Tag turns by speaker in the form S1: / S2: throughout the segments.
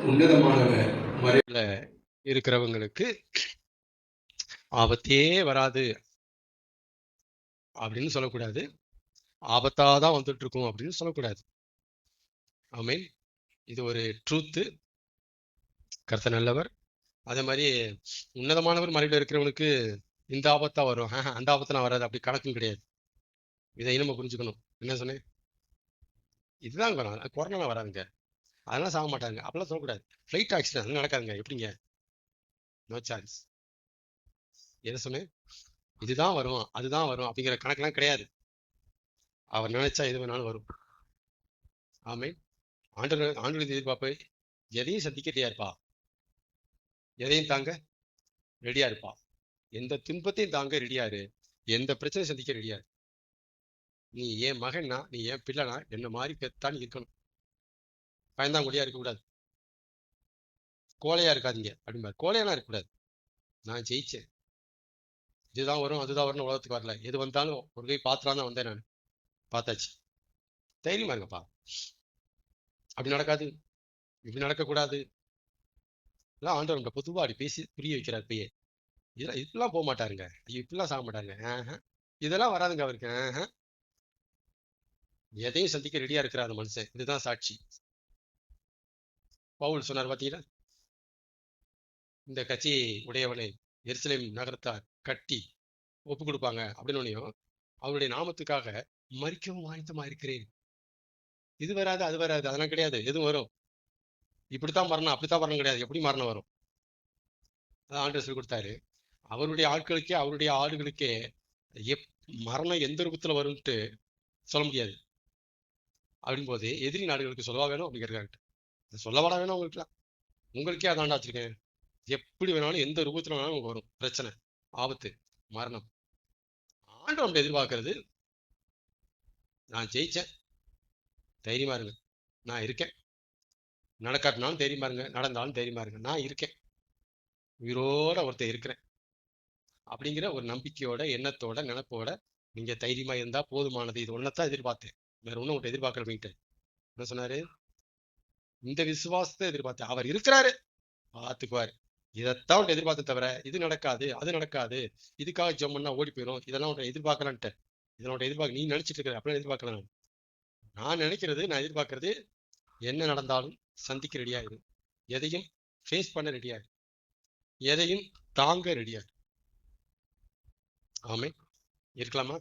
S1: உன்னதமானவர்
S2: மறைவில் இருக்கிறவங்களுக்கு ஆபத்தே வராது அப்படின்னு சொல்லக்கூடாது, ஆபத்தாதான் வந்துட்டு இருக்கும் அப்படின்னு சொல்லக்கூடாது. ஆமீன். இது ஒரு ட்ரூத்து. கர்த்தர் நல்லவர். அதே மாதிரி உன்னதமானவர் மறைவில் இருக்கிறவனுக்கு இந்த ஆபத்தா வரும், அந்த ஆபத்தெல்லாம் வராது, அப்படி கணக்கும் கிடையாது. இதை நம்ம புரிஞ்சுக்கணும். என்ன சொன்னேன்? இதுதான் வரும், கொரோனா வராதுங்க, அதெல்லாம் சாக மாட்டாங்க அப்படிலாம் சொல்லக்கூடாது. ஃப்ளைட் ஆக்சிடென்ட் நடக்காதுங்க, எப்படிங்க? No chance. எதை சொன்னேன்? இதுதான் வரும் அதுதான் வரும் அப்படிங்கிற கணக்கெல்லாம் கிடையாது. அவர் நினைச்சா எது வேணாலும் வரும். ஆமே. ஆண்டு எதிர்பார்ப்பை எதையும் சந்திக்க ரெடியா இருப்பா, எதையும் தாங்க ரெடியா இருப்பா, எந்த துன்பத்தையும் தாங்க ரெடியா இரு, எந்த பிரச்சனையும் சந்திக்க ரெடியா இரு. நீ என் மகன்னா, நீ என் பிள்ளைனா, என்ன மாதிரி பெத்தான் இருக்கணும். பயந்தாங்குடியா இருக்கக்கூடாது, கோழையா இருக்காதீங்க அப்படிம்பாரு. கோழையெல்லாம் இருக்கக்கூடாது. நான் ஜெயிச்சேன், இதுதான் வரும் அதுதான் வரும் உலகத்துக்கு வரல, எது வந்தாலும் ஒரு கை பாத்திரம் தான் வந்தேன், நான் பார்த்தாச்சு. தைரியமா இருங்கப்பா. அப்படி நடக்காது, இப்படி நடக்கக்கூடாது. ஆண்டவர் பொதுவா அப்படி பேசி புரிய வைக்கிறார். பையே இதெல்லாம் போக மாட்டாருங்க, ஐயோ இப்படிலாம் சாக மாட்டாருங்க, இதெல்லாம் வராதுங்க அவருக்கு. எதையும் சந்திக்க ரெடியா இருக்கிற அந்த மனுஷன். இதுதான் சாட்சி. பவுல் சொன்னார் பாத்தீங்களா, இந்த கட்சி உடையவனை எருசலேம் நகரத்தார் கட்டி ஒப்பு கொடுப்பாங்க அப்படின்னு, அவருடைய நாமத்துக்காக மறிக்கவும் ஆயத்தமா இருக்கிறேன். இது வராது அது வராது அதெல்லாம் கிடையாது, எதுவும் வரும். இப்படித்தான் மரணம் அப்படித்தான் மரணம் கிடையாது, எப்படி மரணம் வரும்? அதான் ஆண்டு சொல்லி கொடுத்தாரு. அவருடைய ஆட்களுக்கே, அவருடைய ஆடுகளுக்கே மரணம் எந்த ரூபத்துல வரும்ட்டு சொல்ல முடியாது. அப்படின் போது எதிரி நாடுகளுக்கு சொல்லவா வேணும் அப்படிங்கிறாங்க. சொல்லவாடா வேணும் உங்களுக்குலாம்? உங்களுக்கே அதாண்டா வச்சிருக்கேன். எப்படி வேணாலும் எந்த ரூபத்துல வேணாலும் உங்களுக்கு வரும் பிரச்சனை, ஆபத்து, மரணம். ஆண்டவன் அப்படி எதிர்பார்க்கறது, நான் ஜெயிச்சேன், தைரியமா இருங்க, நான் இருக்கேன். நடக்காட்டினாலும் தைரியமா இருங்க, நடந்தாலும் தைரியமா இருங்க, நான் இருக்கேன், உயிரோட ஒருத்தர் இருக்கிறேன் அப்படிங்கிற ஒரு நம்பிக்கையோட, எண்ணத்தோட, நினைப்போட நீங்க தைரியமா இருந்தா போதுமானது. இது ஒன்னதான் எதிர்பார்த்தேன், வேற ஒன்னும் உங்கள்கிட்ட எதிர்பார்க்கல. என்ன சொன்னாரு? இந்த விசுவாசத்தை எதிர்பார்த்தேன். அவர் இருக்கிறாரு, பார்த்துக்குவாரு. இதைத்தான் உன்னை எதிர்பார்த்த தவிர இது நடக்காது அது நடக்காது, இதுக்காக ஜெபம் பண்ணா ஓடி போயிடும், இதெல்லாம் உன்னை எதிர்பார்க்கலான்ட்டு. இதனோட எதிர்பார்க்க நீ நினைச்சிட்டு இருக்கிற அப்படியே எதிர்பார்க்கலாம். நான் நினைக்கிறது, நான் எதிர்பார்க்கறது, என்ன நடந்தாலும் சந்திக்க ரெடியாயிரு, எதையும் ஃபேஸ் பண்ண ரெடியாயிரு, எதையும் தாங்க ரெடியாயிரு. ஆமே. இருக்கலாமா?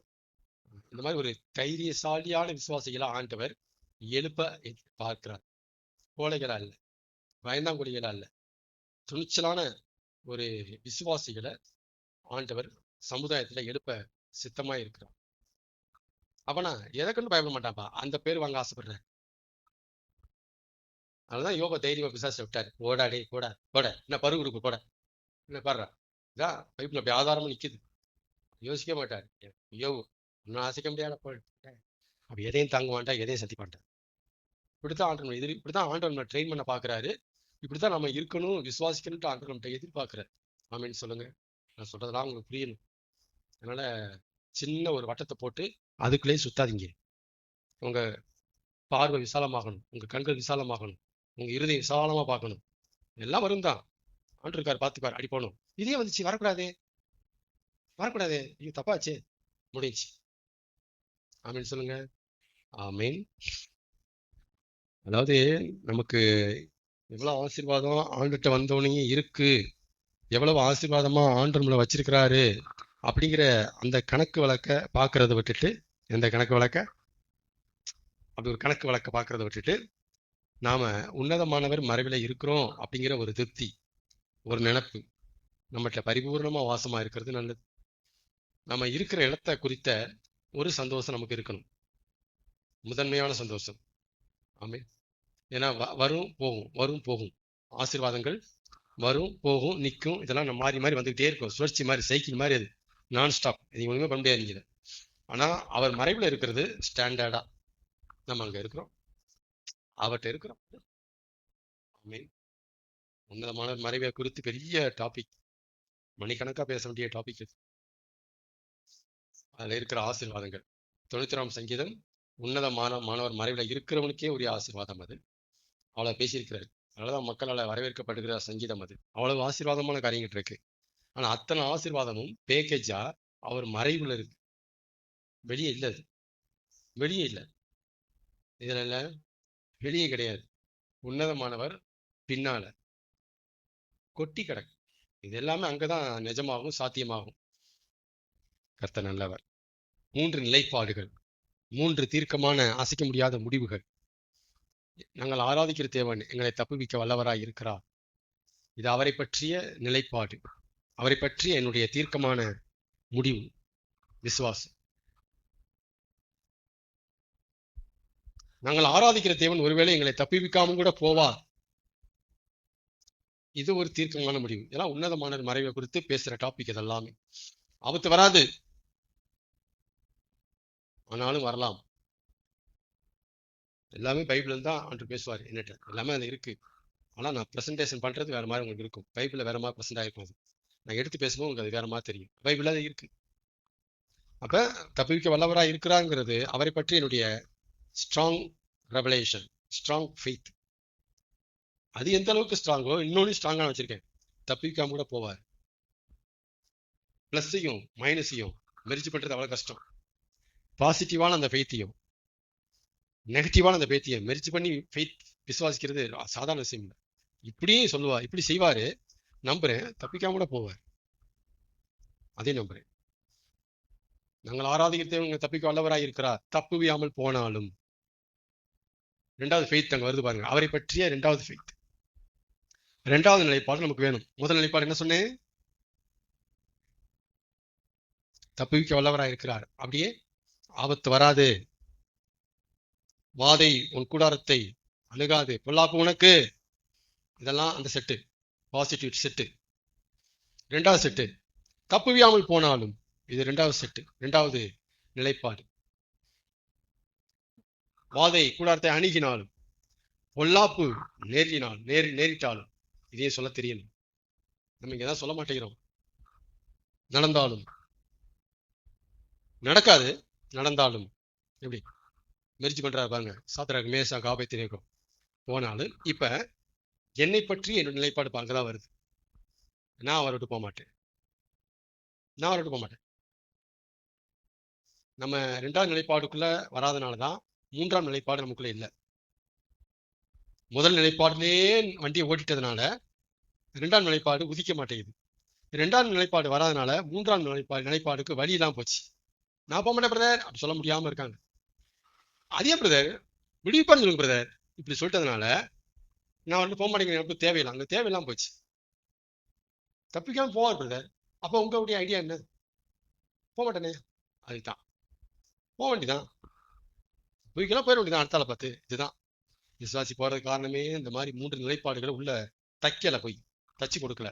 S2: இந்த மாதிரி ஒரு தைரியசாலியான விசுவாசிகளா ஆண்டவர் எழுப்ப பார்க்கிறார். கோழைகளா இல்ல, பயந்தாங்குடிகளா இல்ல, துணிச்சலான ஒரு விசுவாசிகளை ஆண்டவர் சமுதாயத்துல எழுப்ப சித்தமா இருக்கிறார். அப்பனா எதை கண்டு பயப்பட மாட்டான்ப்பா, அந்த பேர் வாங்க ஆசைப்படுறேன். அதுதான் யோகா தைரியமா பிசாசு விட்டாரு. ஓடாடே போடா போட, என்ன பருகு கொடுக்கு போட, என்ன பாடுறா, இதான் பைப்புல அப்படி ஆதாரமா நிக்குது. யோசிக்க மாட்டாரு. ஐயோ இன்னும் ஆசைக்க முடியாத போட, அப்படி எதையும் தாங்க மாட்டான், எதையும் சத்தி மாட்டான். இப்படித்தான் ஆண்டவன் இப்படித்தான் ஆண்டவன் ட்ரெயின் பண்ண பாக்குறாரு. இப்படித்தான் நம்ம இருக்கணும், விசுவாசிக்கணும்ட்டு ஆண்டவன் எதிர்பார்க்கிறார். ஆமீன்னு சொல்லுங்க. நான் சொல்றதெல்லாம் உங்களுக்கு புரியணும். அதனால சின்ன ஒரு வட்டத்தை போட்டு அதுக்குள்ளேயே சுத்தாதீங்க. உங்க பார்வை விசாலமாகணும், உங்க கண்கள் விசாலமாகணும், உங்க இருதயம் விசாலமா பார்க்கணும். எல்லாம் வரும் தான், ஆண்டு இருக்காரு பார்த்துப்பாரு, அடி போகணும். இதே வந்துச்சு வரக்கூடாதே வரக்கூடாதே, ஐயோ தப்பாச்சு, முடிஞ்சு. ஆமீன் சொல்லுங்க. ஆமீன். அதாவது நமக்கு எவ்வளவு ஆசீர்வாதம் ஆண்டுகிட்ட வந்தோடனே இருக்கு, எவ்வளவு ஆசீர்வாதமா ஆண்டு நம்மளை வச்சிருக்கிறாரு அப்படிங்கிற அந்த கணக்கு வழக்க பார்க்கறத விட்டுட்டு, எந்த கணக்கு வழக்க, அப்படி ஒரு கணக்கு வழக்க பார்க்கறத விட்டுட்டு, நாம உன்னதமானவர் மறைவில் இருக்கிறோம் அப்படிங்கிற ஒரு திருப்தி, ஒரு நினைப்பு நம்மகிட்ட பரிபூர்ணமா வாசமா இருக்கிறது நல்லது. நம்ம இருக்கிற இடத்த குறித்த ஒரு சந்தோஷம் நமக்கு இருக்கணும், முதன்மையான சந்தோஷம். ஆமே. ஏன்னா வரும் போகும் வரும் போகும், ஆசீர்வாதங்கள் வரும் போகும் நிற்கும், இதெல்லாம் நம்ம மாறி மாறி வந்துகிட்டே இருக்கும், சுழற்சி மாதிரி, சைக்கிள் மாதிரி, அது நான் ஸ்டாப், இது ஒண்ணுமே பண்ண முடியாது. ஆனா அவர் மறைவில் இருக்கிறது ஸ்டாண்டர்டா, நம்ம அங்க இருக்கிறோம், அவர்கிட்ட இருக்கிறோம். உன்னதமான மறைவை குறித்து பெரிய டாபிக், மணிக்கணக்கா பேச வேண்டிய டாபிக் இது. அதுல இருக்கிற ஆசீர்வாதங்கள் 91ஆம் சங்கீதம், உன்னதமான மாணவர் மறைவில் இருக்கிறவனுக்கே உரிய ஆசீர்வாதம் அது. அவ்வளவு பேசியிருக்கிறாரு. அதனாலதான் மக்களால் வரவேற்கப்படுகிற சங்கீதம் அது. அவ்வளவு ஆசீர்வாதமான காரியங்கள் இருக்கு. ஆனா அத்தனை ஆசீர்வாதமும் பேக்கேஜா அவர் மறைவுல இருக்கு. வெளியே இல்ல அது. வெளியே இல்லை. இதுல இல்ல, வெளியே கிடையாது. உன்னதமானவர் பின்னால கொட்டி கிடக்கு. இது எல்லாமே அங்கதான் நிஜமாகும், சாத்தியமாகும். கர்த்தர் நல்லவர். 3 நிலைப்பாடுகள், 3 தீர்க்கமான அசைக்க முடியாத முடிவுகள். நாங்கள் ஆராதிக்கிற தேவன் எங்களை தப்புவிக்க வல்லவராய் இருக்கிறார். இது அவரை பற்றிய நிலைப்பாடு, அவரை பற்றிய என்னுடைய தீர்க்கமான முடிவு, விசுவாசம். நாங்கள் ஆராதிக்கிற தேவன் ஒருவேளை எங்களை தப்புவிக்காமல் கூட போவார். இது ஒரு தீர்க்கமான முடிவு. இதெல்லாம் உன்னதமான மறைவை குறித்து பேசுற டாபிக். இதெல்லாமே ஆபத்து வராது, ஆனாலும் வரலாம். எல்லாமே பைபிள் தான் ஆண்டு பேசுவார் என்னட்ட. எல்லாமே அது இருக்கு. ஆனா நான் பிரசன்டேஷன் பண்றது வேற மாதிரி உங்களுக்கு இருக்கும். பைபிள்ல வேற மாதிரி பிரசன்ட் ஆயிருக்கும். அது நான் எடுத்து பேசும்போது உங்களுக்கு அது வேற மாதிரி தெரியும். பைபிள்ல அது இருக்கு. அப்ப தப்புவிக்க வல்லவரா இருக்கிறாங்கிறது அவரை பற்றி என்னுடைய ஸ்ட்ராங் ரெவலேஷன், ஸ்ட்ராங் ஃபெய்த். அது எந்த அளவுக்கு ஸ்ட்ராங்கோ இன்னொன்னு ஸ்ட்ராங்கா வச்சிருக்கேன். தப்பிக்காம கூட போவார். பிளஸ்ஸையும் மைனஸையும் மெரிச்சு பண்றது அவ்வளவு கஷ்டம். பாசிட்டிவான அந்த ஃபெய்த்தையும் நெகட்டிவான அந்த ஃபெய்த்தையும் மெரிச்சு பண்ணி ஃபெய்த் விசுவாசிக்கிறது சாதாரண விஷயம் இல்லை. இப்படியும் சொல்லுவார், இப்படி செய்வாரு, நம்புறேன். தப்பிக்காம கூட போவார், அதே நம்புறேன். நாங்கள் ஆராதிக்கிறவங்க தப்பிக்க வல்லவராய் இருக்கிறார், தப்புவியாமல் போனாலும். 2வது ஃபெய்த் அங்க வருது பாருங்க, அவரை பற்றிய 2வது ஃபெய்த். 2வது நிலைப்பாடு நமக்கு வேணும். முதல் நிலைப்பாடு என்ன சொன்னேன்? தப்புவிக்க வல்லவராய் இருக்கிறார், அப்படியே ஆபத்து வராது, வாதை உன் கூடாரத்தை அணுகாது, பொல்லாப்பு உனக்கு. இதெல்லாம் அந்த செட்டு, பாசிட்டிவ் செட்டு. 2வது செட்டு, தப்புவியாமல் போனாலும். இது 2வது செட்டு, 2வது நிலைப்பாடு. வாதை கூடாரத்தை அணுகினாலும், பொல்லாப்பு நேரிட்டாலும். இதையும் சொல்ல தெரியணும். நம்ம இங்க தான் சொல்ல மாட்டேங்கிறோம். நடந்தாலும், நடக்காது, நடந்தாலும். எப்படி மெரிச்சு பண்றாரு பாருங்க. சாத்ராக் மேஷாக் ஆபேத்நேகோ போனாலும். இப்ப என்னை பற்றி என்னோட நிலைப்பாடு அங்கதான் வருது. நான் அவரை விட்டு போக மாட்டேன். நம்ம 2வது நிலைப்பாடுக்குள்ள வராதனாலதான் 3ஆம் நிலைப்பாடு நமக்குள்ள இல்லை. முதல் நிலைப்பாடுலேயே வண்டியை ஓட்டிட்டதுனால 2ஆம் நிலைப்பாடு உதிக்க மாட்டேங்குது. 2ஆம் நிலைப்பாடு வராதனால 3ஆம் நிலைப்பாடுக்கு வழி எல்லாம் போச்சு. நான் போக மாட்டேன் பிரதர் அப்படி சொல்ல முடியாம இருக்காங்க. அதே பிரதர் விடுவிப்பான்னு சொல்லுங்க பிரதர், இப்படி சொல்லிட்டதுனால நான் வந்து போக மாட்டேங்கிறேன், எனக்கு தேவையில்லை. அங்க தேவையெல்லாம் போச்சு. தப்பிக்காம போவார் பிரதர். அப்ப உங்களுடைய ஐடியா என்ன? போக மாட்டேனே, அதுதான் போக வேண்டிதான். போய்க்கெல்லாம் போயிட வேண்டியதான் அடுத்தால பார்த்து. இதுதான் விசுவாசி போறதுக்கு காரணமே. இந்த மாதிரி 3 நிலைப்பாடுகளை உள்ள தைக்கல, போய் தச்சு கொடுக்கல.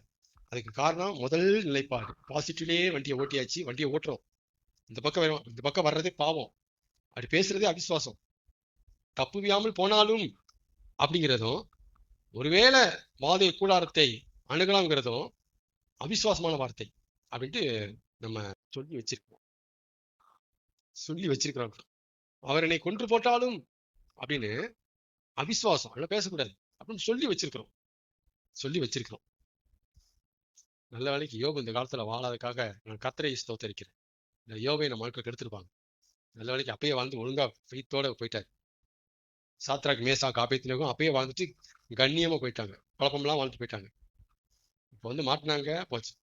S2: அதுக்கு காரணம் முதல் நிலைப்பாடு, பாசிட்டிவ்லேயே வண்டியை ஓட்டியாச்சு, வண்டியை ஓட்டுறோம். இந்த பக்கம் வர்றதே பாவம், அப்படி பேசுறதே அவிசுவாசம். தப்புவியாமல் போனாலும் அப்படிங்கிறதும், ஒருவேளை வாதை கூடாரத்தை அணுகலாம்ங்கிறதும் அவிசுவாசமான வார்த்தை அப்படின்ட்டு நம்ம சொல்லி வச்சிருக்கிறோம். அவர் என்னை கொன்று போட்டாலும் அப்படின்னு அவிசுவாசம் அதெல்லாம் பேசக்கூடாது அப்படின்னு சொல்லி வச்சிருக்கிறோம். நல்ல வேலைக்கு யோபு இந்த காலத்துல வாழாததுக்காக நான் கர்த்தரை ஸ்தோத்தரிக்கிறேன். இந்த யோபை நம்ம வாழ்க்கை கெடுத்திருப்பாங்க. நல்ல வேலைக்கு அப்பயே வாழ்ந்து ஒழுங்கா ஃபெய்த்தோட போயிட்டாரு. சாத்ராக் மேஷாக் ஆபேத்நேகோ அப்பயே வாழ்ந்துட்டு கண்ணியமா போயிட்டாங்க, குழப்பம்லாம் வாழ்ந்துட்டு போயிட்டாங்க. இப்போ வந்து மாட்டினாங்க, போச்சு.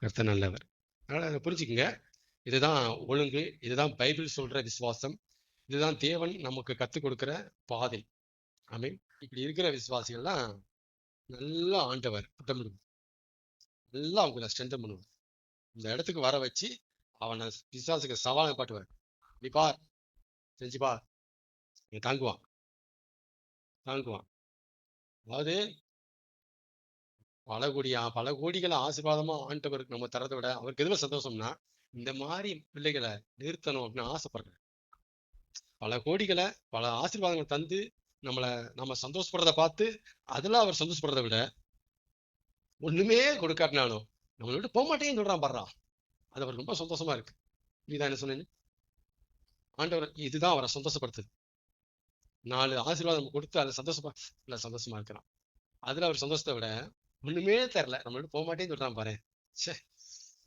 S2: கர்த்தர் நல்லவர். அதனால அதை புரிஞ்சுக்குங்க. இதுதான் ஒழுங்கு, இதுதான் பைபிள் சொல்ற விசுவாசம், இதுதான் தேவன் நமக்கு கற்றுக் கொடுக்கிற பாதை. ஆமென். இப்படி இருக்கிற விசுவாசிகள்லாம் நல்லா ஆண்டவர் திட்டமிடுவார், நல்லா அவங்கள ஸ்ட்ரென்தன் பண்ணுவார். இந்த இடத்துக்கு வர வச்சு அவனை விசுவாசிக்க சவாலை பாட்டுவார். நீ பார், செஞ்சு பார், நீ தாங்குவான். அதாவது பல கோடிகளை ஆசீர்வாதமா ஆண்டவருக்கு நம்ம தரதை விட அவருக்கு எதுவும் சந்தோஷம்னா, இந்த மாதிரி பிள்ளைகளை நிறுத்தணும் அப்படின்னு ஆசைப்படுறேன். பல கோடிகளை, பல ஆசீர்வாதங்களை தந்து நம்ம சந்தோஷப்படுறத பார்த்து அதெல்லாம் அவர் சந்தோஷப்படுறதை விட, ஒண்ணுமே கொடுக்காட்டினாலும் நம்மளை விட்டு போக மாட்டேன்னு சொல்றான் பாடுறான், அது அவருக்கு ரொம்ப சந்தோஷமா இருக்கு. நீதான் என்ன சொன்னீங்க? ஆண்டவர் இதுதான் அவரை சந்தோஷப்படுத்துது. 4 ஆசீர்வாதம் கொடுத்து அதை சந்தோஷமா இருக்கிறான். அதுல அவர் சந்தோஷத்தை விட ஒண்ணுமே தெரியல, நம்மள்ட்ட போக மாட்டேன்னு சொல்றான் பாரு, ச்சே,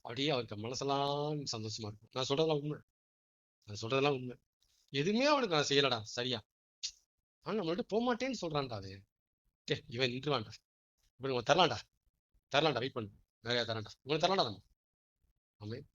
S2: அப்படியே அவருக்கு மனசெல்லாம் சந்தோஷமா இருக்கும். நான் சொல்றதெல்லாம் உண்மை, நான் சொல்றதெல்லாம் உண்மை. எதுவுமே அவனுக்கு நான் செய்யலடா சரியா, ஆனா நம்மள்ட்ட போக மாட்டேன்னு சொல்றான்டா அது. இவன் நின்றுவான்டா, இவன் தரலாம்டா, தரலாம்டா, வெயிட் பண்ணு, நிறைய தரலாம்டா, இவன் தரலாம்டா நம்ம. ஆமென்.